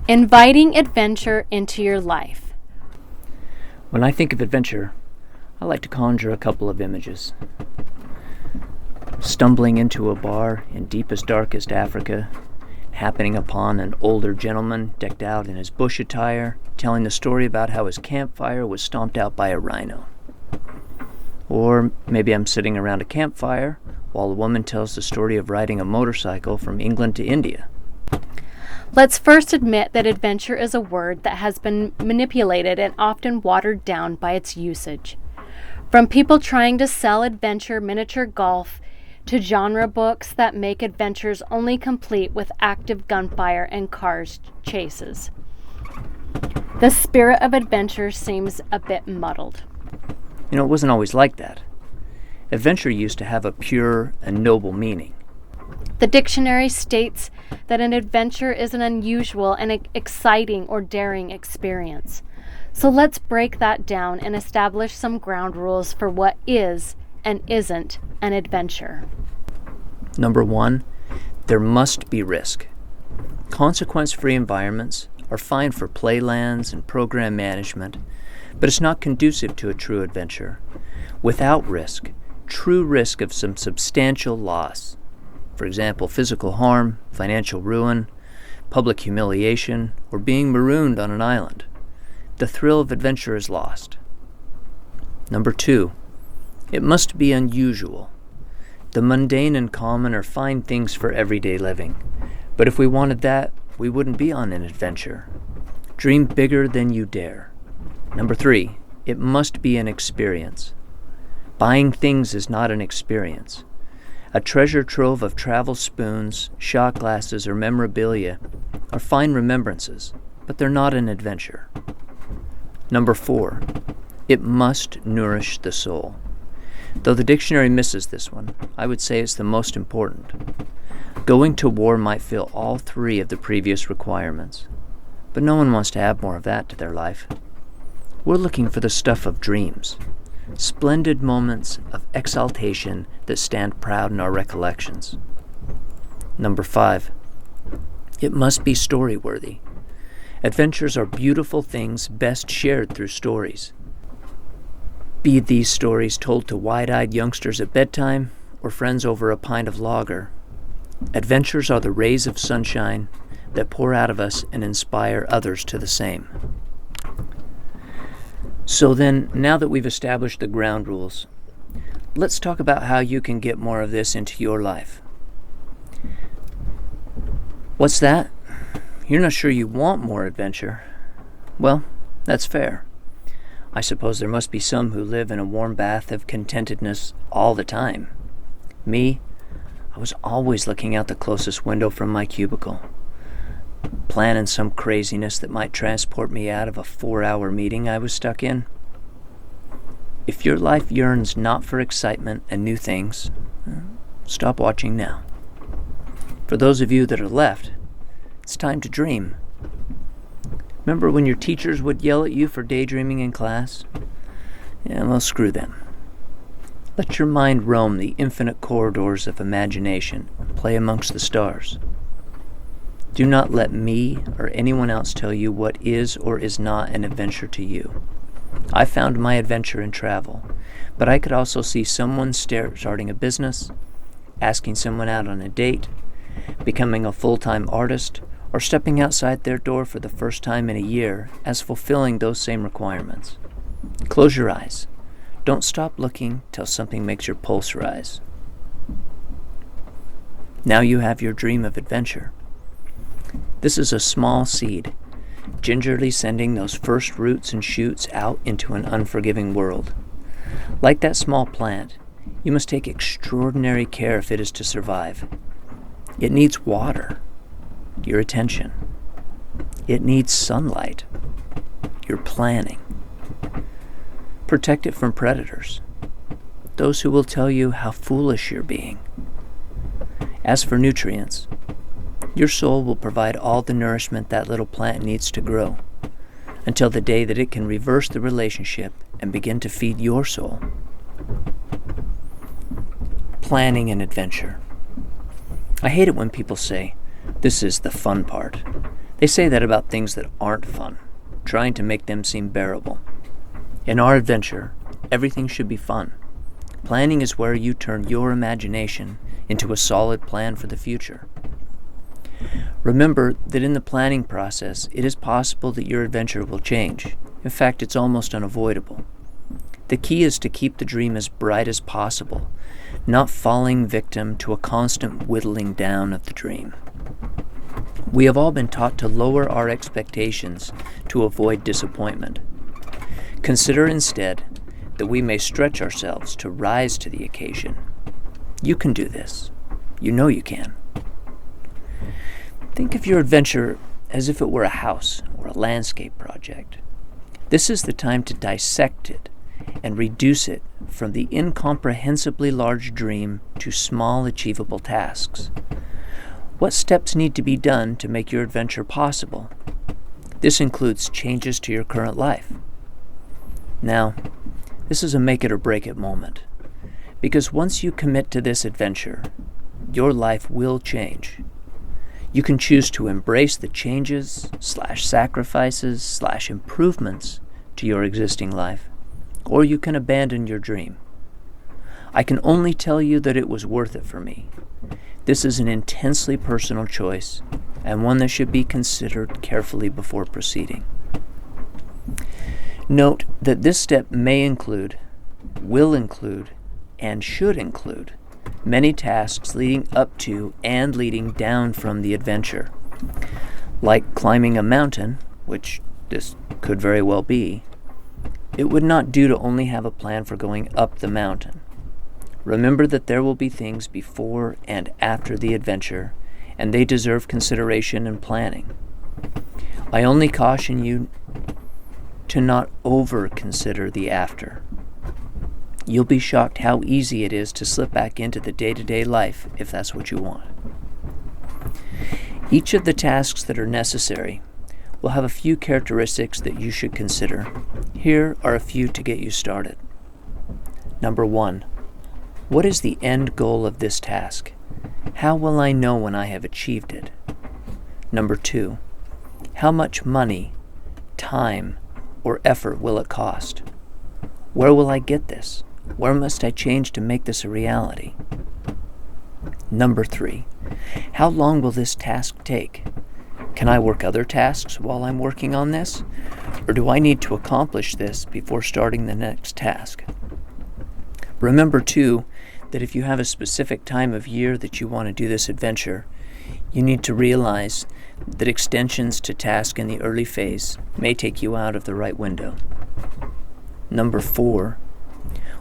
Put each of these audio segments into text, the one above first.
Inviting adventure into your life. When I think of adventure, I like to conjure a couple of images. Stumbling into a bar in deepest, darkest Africa, happening upon an older gentleman decked out in his bush attire, telling the story about how his campfire was stomped out by a rhino. Or maybe I'm sitting around a campfire while a woman tells the story of riding a motorcycle from England to India. Let's first admit that adventure is a word that has been manipulated and often watered down by its usage. From people trying to sell adventure miniature golf to genre books that make adventures only complete with active gunfire and cars chases. The spirit of adventure seems a bit muddled. It wasn't always like that. Adventure used to have a pure and noble meaning. The dictionary states that an adventure is an unusual and exciting or daring experience. So let's break that down and establish some ground rules for what is and isn't an adventure. Number 1, there must be risk. Consequence-free environments are fine for playlands and program management, but it's not conducive to a true adventure. Without risk, true risk of some substantial loss, for example, physical harm, financial ruin, public humiliation, or being marooned on an island, the thrill of adventure is lost. Number 2, it must be unusual. The mundane and common are fine things for everyday living, but if we wanted that, we wouldn't be on an adventure. Dream bigger than you dare. Number 3, it must be an experience. Buying things is not an experience. A treasure trove of travel spoons, shot glasses, or memorabilia are fine remembrances, but they're not an adventure. Number 4, it must nourish the soul. Though the dictionary misses this one, I would say it's the most important. Going to war might fill all 3 of the previous requirements, but no one wants to add more of that to their life. We're looking for the stuff of dreams, splendid moments of exaltation that stand proud in our recollections. Number 5, it must be story-worthy. Adventures are beautiful things best shared through stories. Be these stories told to wide-eyed youngsters at bedtime or friends over a pint of lager. Adventures are the rays of sunshine that pour out of us and inspire others to the same. So then, now that we've established the ground rules, let's talk about how you can get more of this into your life. What's that? You're not sure you want more adventure. Well, that's fair. I suppose there must be some who live in a warm bath of contentedness all the time. Me, I was always looking out the closest window from my cubicle, planning some craziness that might transport me out of a 4-hour meeting I was stuck in. If your life yearns not for excitement and new things, stop watching now. For those of you that are left, it's time to dream. Remember when your teachers would yell at you for daydreaming in class? Yeah, well, screw them. Let your mind roam the infinite corridors of imagination and play amongst the stars. Do not let me or anyone else tell you what is or is not an adventure to you. I found my adventure in travel, but I could also see someone starting a business, asking someone out on a date, becoming a full-time artist, or stepping outside their door for the first time in a year as fulfilling those same requirements. Close your eyes. Don't stop looking till something makes your pulse rise. Now you have your dream of adventure. This is a small seed, gingerly sending those first roots and shoots out into an unforgiving world. Like that small plant, you must take extraordinary care if it is to survive. It needs water, your attention. It needs sunlight, your planning. Protect it from predators, those who will tell you how foolish you're being. As for nutrients, your soul will provide all the nourishment that little plant needs to grow, until the day that it can reverse the relationship and begin to feed your soul. Planning an adventure. I hate it when people say, "This is the fun part." They say that about things that aren't fun, trying to make them seem bearable. In our adventure, everything should be fun. Planning is where you turn your imagination into a solid plan for the future. Remember that in the planning process, it is possible that your adventure will change. In fact, it's almost unavoidable. The key is to keep the dream as bright as possible, not falling victim to a constant whittling down of the dream. We have all been taught to lower our expectations to avoid disappointment. Consider instead that we may stretch ourselves to rise to the occasion. You can do this. You know you can. Think of your adventure as if it were a house or a landscape project. This is the time to dissect it and reduce it from the incomprehensibly large dream to small, achievable tasks. What steps need to be done to make your adventure possible? This includes changes to your current life. Now, this is a make it or break it moment, because once you commit to this adventure, your life will change. You can choose to embrace the changes, sacrifices, improvements to your existing life, or you can abandon your dream. I can only tell you that it was worth it for me. This is an intensely personal choice, and one that should be considered carefully before proceeding. Note that this step may include, will include, and should include many tasks leading up to and leading down from the adventure. Like climbing a mountain, which this could very well be, it would not do to only have a plan for going up the mountain. Remember that there will be things before and after the adventure, and they deserve consideration and planning. I only caution you to not over-consider the after. You'll be shocked how easy it is to slip back into the day-to-day life if that's what you want. Each of the tasks that are necessary will have a few characteristics that you should consider. Here are a few to get you started. Number 1. What is the end goal of this task? How will I know when I have achieved it? Number 2. How much money, time, or effort will it cost? Where will I get this? Where must I change to make this a reality? Number 3. How long will this task take? Can I work other tasks while I'm working on this? Or do I need to accomplish this before starting the next task? Remember, too, that if you have a specific time of year that you want to do this adventure, you need to realize that extensions to task in the early phase may take you out of the right window. Number 4.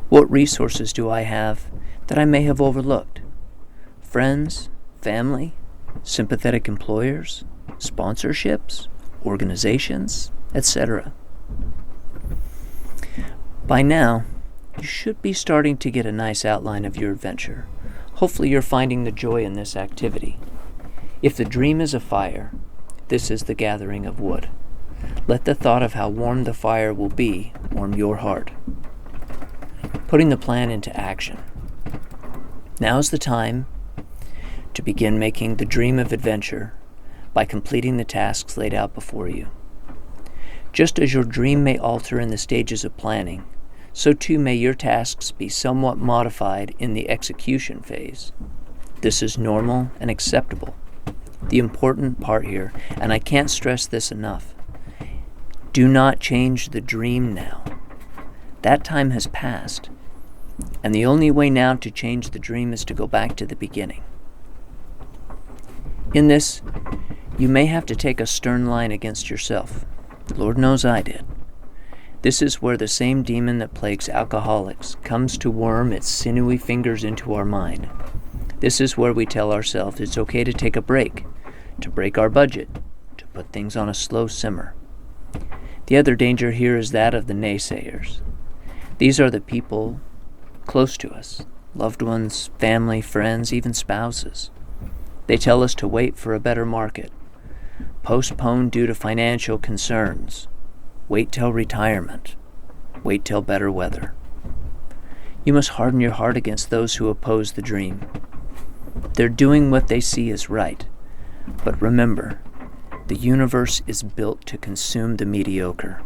What resources do I have that I may have overlooked? Friends, family, sympathetic employers, sponsorships, organizations, etc. By now, you should be starting to get a nice outline of your adventure. Hopefully you're finding the joy in this activity. If the dream is a fire, this is the gathering of wood. Let the thought of how warm the fire will be warm your heart. Putting the plan into action. Now's the time to begin making the dream of adventure by completing the tasks laid out before you. Just as your dream may alter in the stages of planning, so too may your tasks be somewhat modified in the execution phase. This is normal and acceptable. The important part here, and I can't stress this enough, do not change the dream now. That time has passed, and the only way now to change the dream is to go back to the beginning. In this, you may have to take a stern line against yourself. Lord knows I did. This is where the same demon that plagues alcoholics comes to worm its sinewy fingers into our mind. This is where we tell ourselves it's okay to take a break, to break our budget, to put things on a slow simmer. The other danger here is that of the naysayers. These are the people close to us, loved ones, family, friends, even spouses. They tell us to wait for a better market, postpone due to financial concerns, wait till retirement, wait till better weather. You must harden your heart against those who oppose the dream. They're doing what they see as right, but remember, The universe is built to consume the mediocre.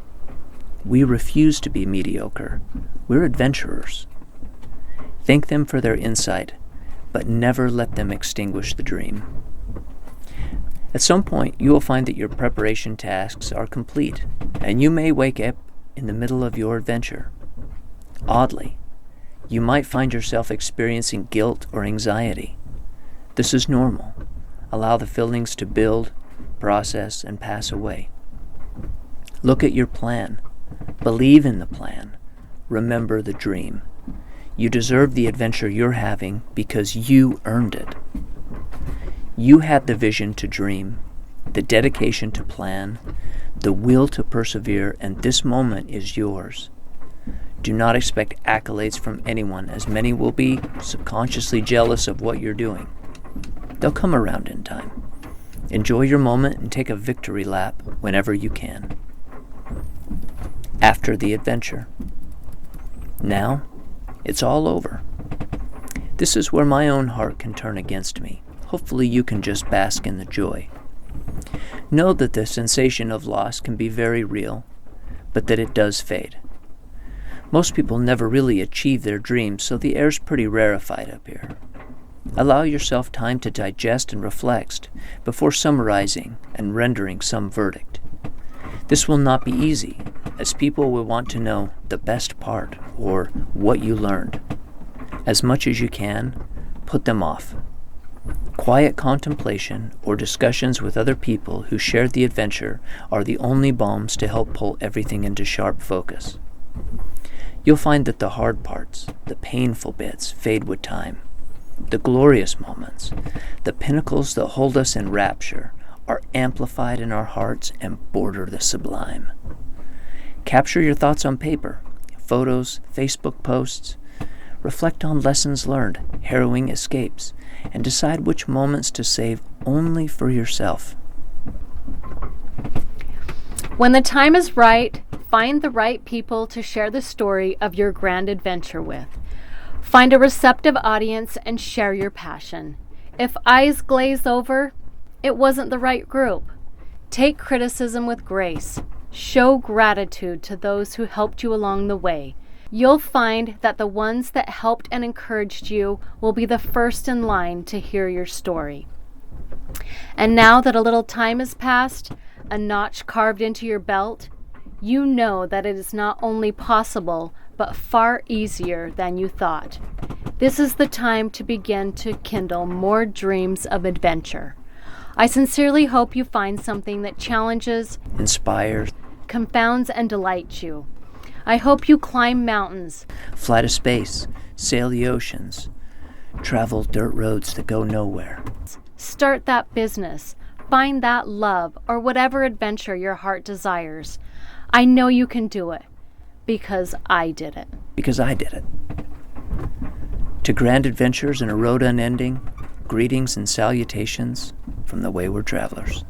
We refuse to be mediocre. We're adventurers. Thank them for their insight, but never let them extinguish the dream. At some point, you will find that your preparation tasks are complete, and you may wake up in the middle of your adventure. Oddly, you might find yourself experiencing guilt or anxiety. This is normal. Allow the feelings to build, process, and pass away. Look at your plan. Believe in the plan. Remember the dream. You deserve the adventure you're having because you earned it. You had the vision to dream, the dedication to plan, the will to persevere, and this moment is yours. Do not expect accolades from anyone, as many will be subconsciously jealous of what you're doing. They'll come around in time. Enjoy your moment and take a victory lap whenever you can. After the adventure. Now, it's all over. This is where my own heart can turn against me. Hopefully you can just bask in the joy. Know that the sensation of loss can be very real, but that it does fade. Most people never really achieve their dreams, so the air's pretty rarefied up here. Allow yourself time to digest and reflect before summarizing and rendering some verdict. This will not be easy, as people will want to know the best part or what you learned. As much as you can, put them off. Quiet contemplation or discussions with other people who shared the adventure are the only balms to help pull everything into sharp focus. You'll find that the hard parts, the painful bits, fade with time. The glorious moments, the pinnacles that hold us in rapture, are amplified in our hearts and border the sublime. Capture your thoughts on paper, photos, Facebook posts. Reflect on lessons learned, harrowing escapes, and decide which moments to save only for yourself. When the time is right, find the right people to share the story of your grand adventure with. Find a receptive audience and share your passion. If eyes glaze over, it wasn't the right group. Take criticism with grace. Show gratitude to those who helped you along the way. You'll find that the ones that helped and encouraged you will be the first in line to hear your story. And now that a little time has passed, a notch carved into your belt, you know that it is not only possible, but far easier than you thought. This is the time to begin to kindle more dreams of adventure. I sincerely hope you find something that challenges, inspires, confounds, and delights you. I hope you climb mountains, fly to space, sail the oceans, travel dirt roads that go nowhere. Start that business, find that love, or whatever adventure your heart desires. I know you can do it, because I did it. Because I did it. To grand adventures and a road unending, greetings and salutations from the wayward travelers.